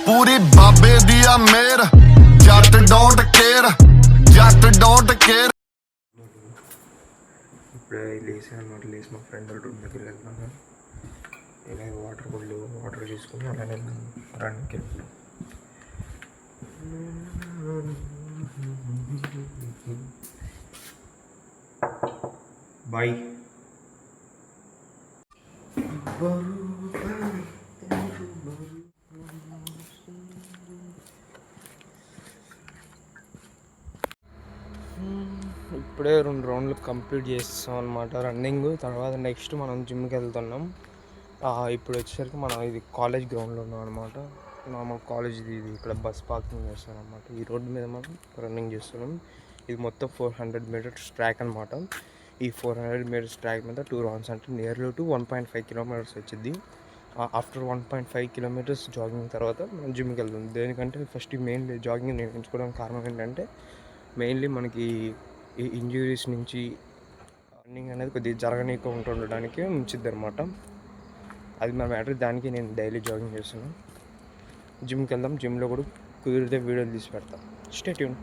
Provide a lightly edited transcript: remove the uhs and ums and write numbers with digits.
पूरी बाबे दिया मेर Jatt don't care Jatt don't care ఇప్పుడే లేసాను అనమాట. లేచి మా ఫ్రెండ్ రూమ్ దగ్గర వెళ్తున్నాను. ఇలా వాటర్ తీసుకుని అలానే రన్నింగ్కి వెళ్తున్నాను. బాయ్. ఇప్పుడే 2 రౌండ్లు కంప్లీట్ చేస్తాం అనమాట రన్నింగ్. తర్వాత నెక్స్ట్ మనం జిమ్కి వెళ్తున్నాం. ఇప్పుడు వచ్చేసరికి మనం ఇది కాలేజ్ గ్రౌండ్లో ఉన్నాం అనమాట. నార్మల్ కాలేజ్ ఇది ఇక్కడ బస్ పార్కింగ్ చేస్తాం అనమాట. ఈ రోడ్డు మీద మనం రన్నింగ్ చేస్తున్నాం. ఇది మొత్తం 400 మీటర్స్ ట్రాక్ అనమాట. ఈ 400 మీటర్స్ ట్రాక్ మీద 2 రౌండ్స్ అంటే నియర్లీ టు 1.5 కిలోమీటర్స్ వచ్చింది. ఆఫ్టర్ 1.5 కిలోమీటర్స్ జాగింగ్ తర్వాత మనం జిమ్కి వెళ్తాం. దేనికంటే ఫస్ట్ మెయిన్లీ జాగింగ్ నేను ఎంచుకోవడానికి కారణం ఏంటంటే మెయిన్లీ మనకి ఈ ఇంజురీస్ నుంచి రన్నింగ్ అనేది కొద్దిగా జరగనీయకుండా ఉండడానికి ఉంచిద్ది అనమాట. అది మన మ్యాటర్. దానికి నేను డైలీ జాగింగ్ చేస్తున్నాను. జిమ్కి వెళ్దాం. జిమ్లో కూడా కుదిరితే వీడియోలు తీసి పెడతాం. Stay tune.